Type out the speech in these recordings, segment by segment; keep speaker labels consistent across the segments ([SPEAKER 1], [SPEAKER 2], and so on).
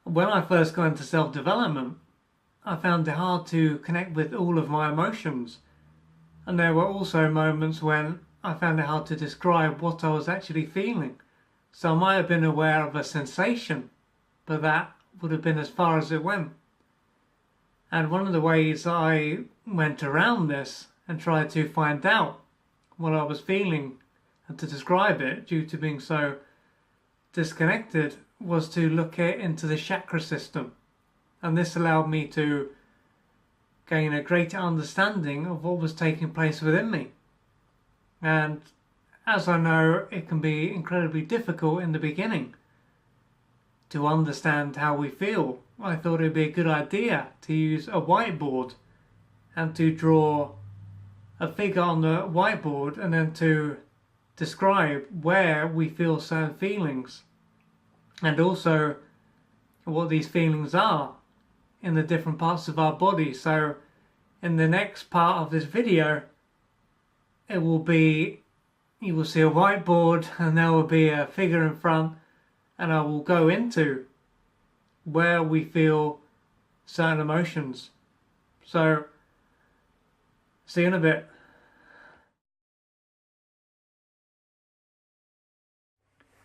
[SPEAKER 1] When I first got into self-development, I found it hard to connect with all of my emotions. And there were also moments when I found it hard to describe what I was actually feeling. So I might have been aware of a sensation, but that would have been as far as it went. And one of the ways I went around this and tried to find out what I was feeling and to describe it due to being so disconnected was to look into the chakra system. And this allowed me to gain a greater understanding of what was taking place within me. And as I know, it can be incredibly difficult in the beginning to understand how we feel. I thought it would be a good idea to use a whiteboard and to draw a figure on the whiteboard and then to describe where we feel certain feelings and also what these feelings are in the different parts of our body. So in the next part of this video, it will be, you will see a whiteboard and there will be a figure in front, and I will go into where we feel certain emotions. So see you in a bit.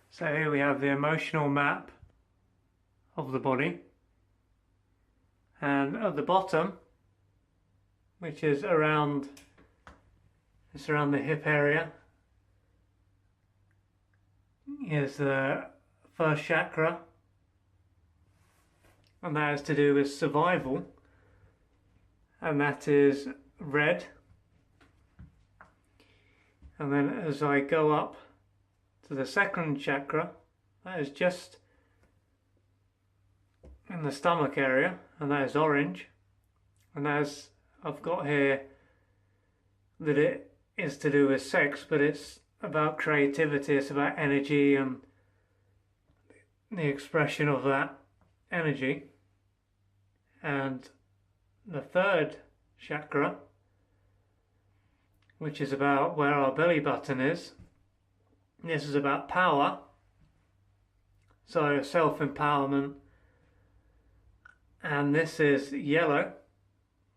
[SPEAKER 1] So here we have the emotional map of the body, and at the bottom, which is around the hip area, is the first chakra, and that is to do with survival, and that is red. And then as I go up to the second chakra, that is just in the stomach area, and that is orange. And as I've got here that it is to do with sex, but it's about creativity, it's about energy and the expression of that energy. And the third chakra, which is about where our belly button is, this is about power, so self-empowerment, and this is yellow,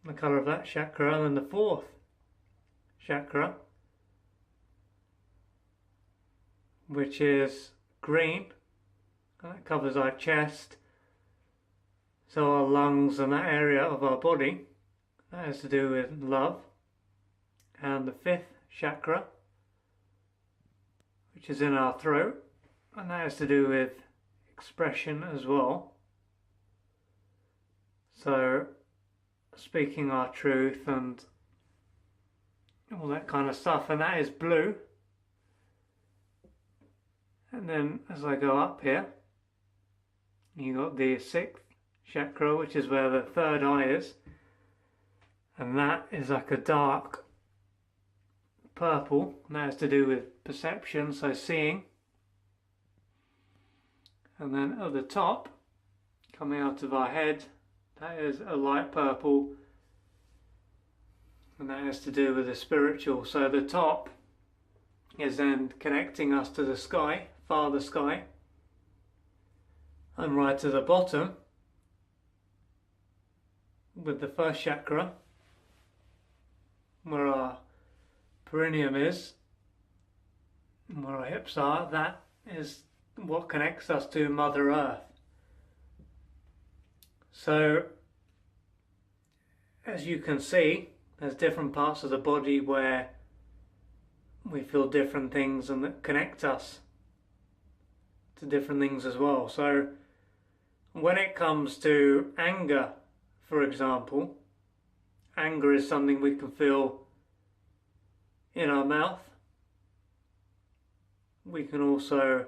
[SPEAKER 1] the colour of that chakra. And then the fourth chakra, which is green, that covers our chest, so our lungs and that area of our body, that has to do with love. And the fifth chakra, which is in our throat, and that has to do with expression as well. So speaking our truth and all that kind of stuff, and that is blue. And then as I go up here, you got the sixth chakra, which is where the third eye is, and that is like a dark purple, and that has to do with perception, so seeing. And then at the top, coming out of our head, that is a light purple, and that has to do with the spiritual. So the top is then connecting us to the sky, Father Sky, and right to the bottom with the first chakra, where our perineum is and where our hips are, that is what connects us to Mother Earth. So as you can see, there's different parts of the body where we feel different things and that connect us to different things as well. So when it comes to anger, for example, anger is something we can feel in our mouth. We can also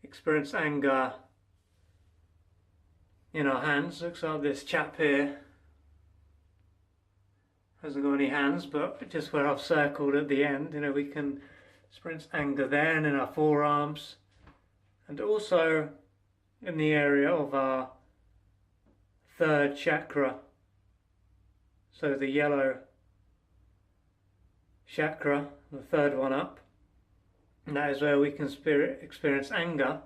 [SPEAKER 1] experience anger in our hands. Looks like this chap here hasn't got any hands, but just where I've circled at the end, we can experience anger there, and in our forearms, and also in the area of our third chakra, so the yellow chakra, the third one up, and that is where we can experience anger.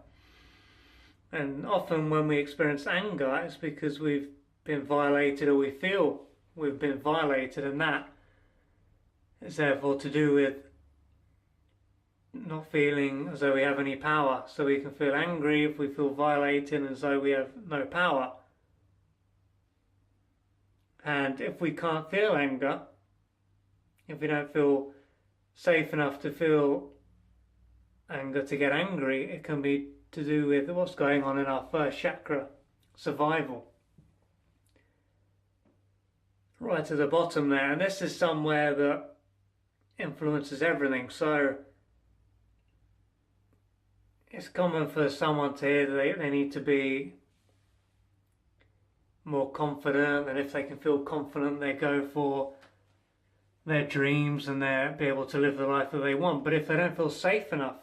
[SPEAKER 1] And often when we experience anger, it's because we've been violated or we feel we've been violated, and that is therefore to do with not feeling as though we have any power. So we can feel angry if we feel violated as though we have no power. And if we can't feel anger, if we don't feel safe enough to feel anger to get angry, it can be to do with what's going on in our first chakra, survival. Right at the bottom there, and this is somewhere that influences everything. So it's common for someone to hear that they need to be more confident, and if they can feel confident, they go for their dreams and they'll be able to live the life that they want. But if they don't feel safe enough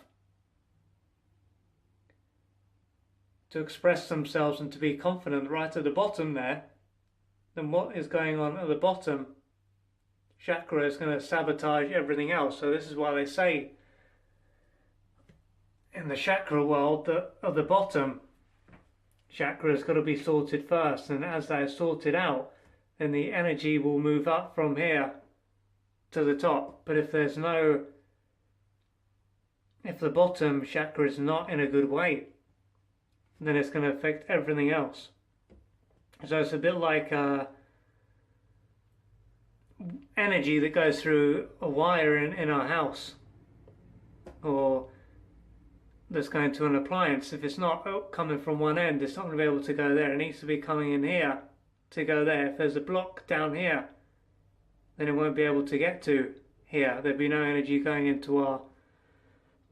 [SPEAKER 1] to express themselves and to be confident right at the bottom there, then what is going on at the bottom chakra is going to sabotage everything else. So this is why they say in the chakra world that at the bottom chakra has got to be sorted first, and as that is sorted out, then the energy will move up from here to the top. But if the bottom chakra is not in a good way, then it's going to affect everything else. So it's a bit like energy that goes through a wire in our house, or that's going to an appliance. If it's not coming from one end, it's not going to be able to go there. It needs to be coming in here to go there. If there's a block down here, then it won't be able to get to here. There'll be no energy going into our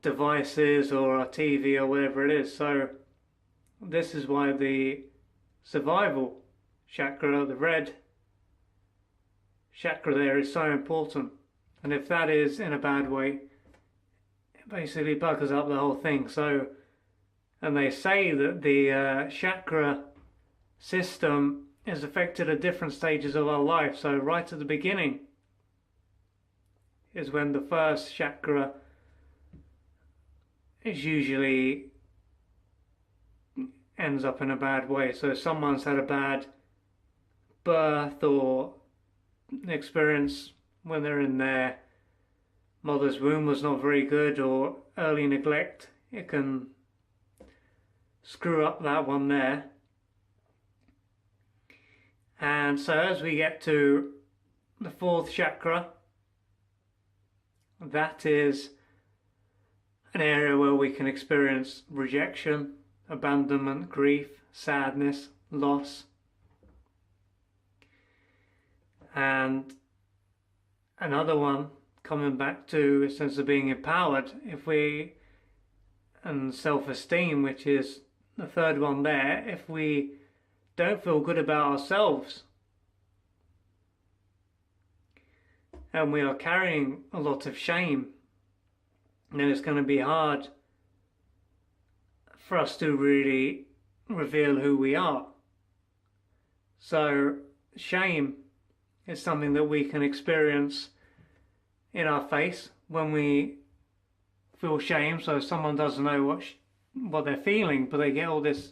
[SPEAKER 1] devices or our TV or whatever it is. So this is why the survival chakra, the red chakra there, is so important. And if that is in a bad way, it basically buggers up the whole thing. So, and they say that the chakra system is affected at different stages of our life. So right at the beginning is when the first chakra is usually ends up in a bad way. So if someone's had a bad birth or experience when they're in their mother's womb was not very good, or early neglect, it can screw up that one there. And so as we get to the fourth chakra, that is an area where we can experience rejection, abandonment, grief, sadness, loss. And another one, coming back to a sense of being empowered, and self-esteem, which is the third one there, if we don't feel good about ourselves and we are carrying a lot of shame, then it's going to be hard for us to really reveal who we are. So shame is something that we can experience in our face when we feel shame. So someone doesn't know what they're feeling, but they get all this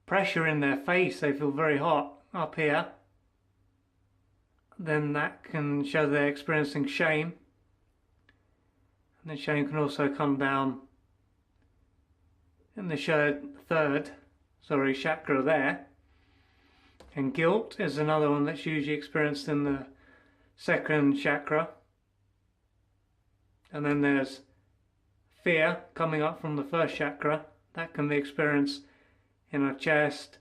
[SPEAKER 1] pressure in their face, they feel very hot up here, then that can show they're experiencing shame. And then shame can also come down in the third chakra there. And guilt is another one that's usually experienced in the second chakra. And then there's fear coming up from the first chakra. That can be experienced in our chest,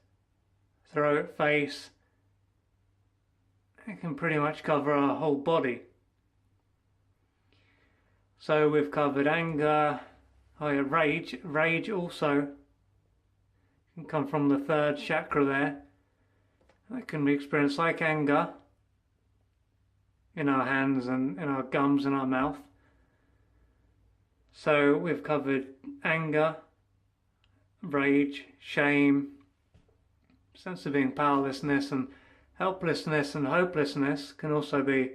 [SPEAKER 1] throat, face. It can pretty much cover our whole body. So we've covered anger, rage. Rage also can come from the third chakra there. That can be experienced like anger in our hands and in our gums and our mouth. So we've covered anger, rage, shame, sense of being powerlessness, and helplessness and hopelessness can also be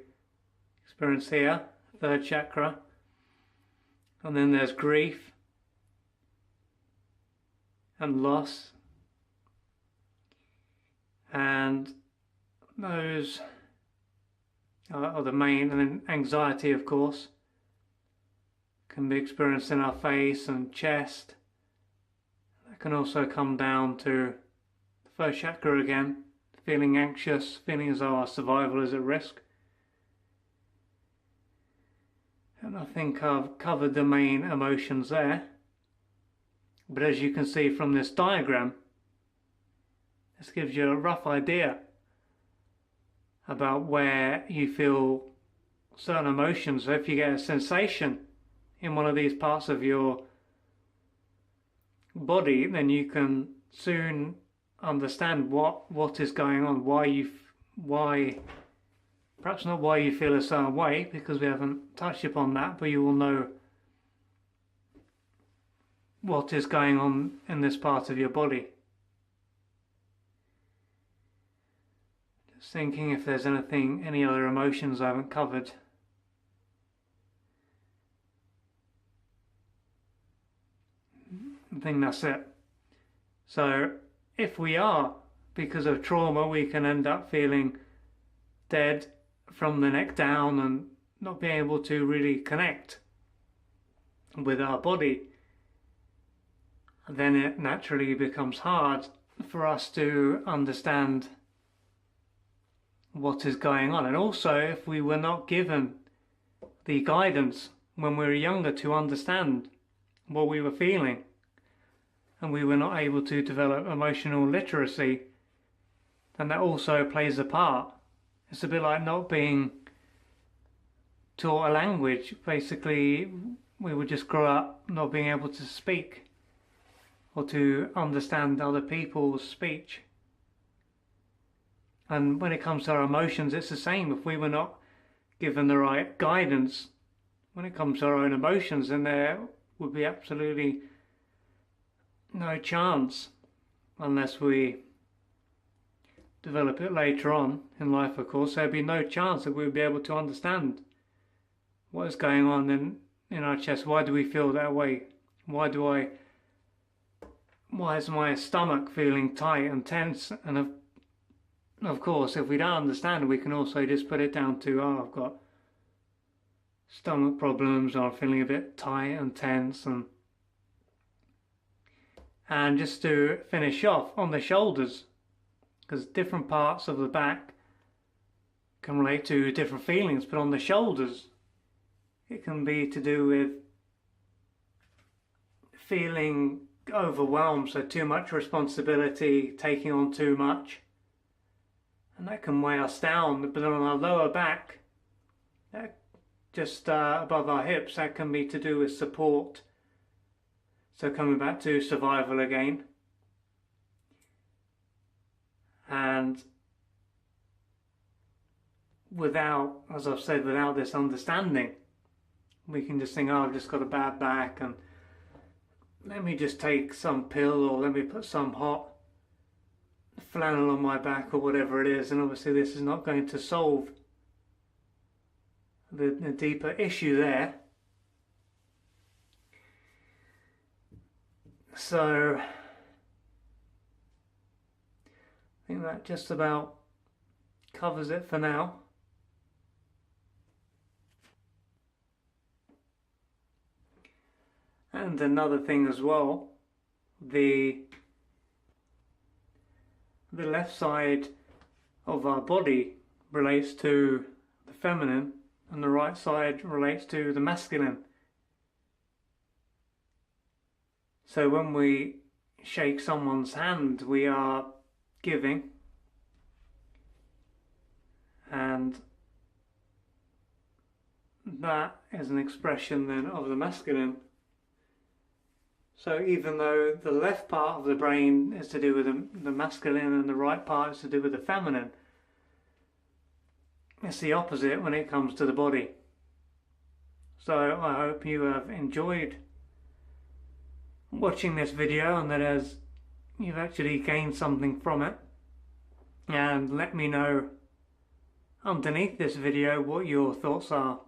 [SPEAKER 1] experienced here, third chakra. And then there's grief and loss, and those are the main, and then anxiety, of course, can be experienced in our face and chest. That can also come down to the first chakra again, feeling anxious, feeling as though our survival is at risk. And I think I've covered the main emotions there. But as you can see from this diagram, this gives you a rough idea about where you feel certain emotions. So if you get a sensation in one of these parts of your body, then you can soon understand what is going on, why, perhaps not why you feel a certain way, because we haven't touched upon that, but you will know what is going on in this part of your body. Just thinking if there's any other emotions I haven't covered. I think that's it. So if we are, because of trauma, we can end up feeling dead from the neck down and not being able to really connect with our body. Then it naturally becomes hard for us to understand what is going on. And also, if we were not given the guidance when we were younger to understand what we were feeling, and we were not able to develop emotional literacy, then that also plays a part. It's a bit like not being taught a language. Basically, we would just grow up not being able to speak or to understand other people's speech. And when it comes to our emotions, it's the same. If we were not given the right guidance when it comes to our own emotions, then there would be absolutely no chance, unless we develop it later on in life, of course, there'd be no chance that we'd be able to understand what is going on in our chest. Why do we feel that way? Why is my stomach feeling tight and tense? And of course, if we don't understand, we can also just put it down to, oh, I've got stomach problems, or I'm feeling a bit tight and tense. And just to finish off, on the shoulders, because different parts of the back can relate to different feelings, but on the shoulders, it can be to do with feeling overwhelmed, so too much responsibility, taking on too much, and that can weigh us down. But on our lower back, just above our hips, that can be to do with support. So coming back to survival again. And without, as I've said, without this understanding, we can just think, oh, I've just got a bad back and let me just take some pill, or let me put some hot flannel on my back, or whatever it is. And obviously this is not going to solve the deeper issue there. So I think that just about covers it for now. And another thing as well, the left side of our body relates to the feminine and the right side relates to the masculine. So when we shake someone's hand, we are giving, and that is an expression then of the masculine. So even though the left part of the brain is to do with the masculine and the right part is to do with the feminine, it's the opposite when it comes to the body. So I hope you have enjoyed watching this video and that you've actually gained something from it. And let me know underneath this video what your thoughts are.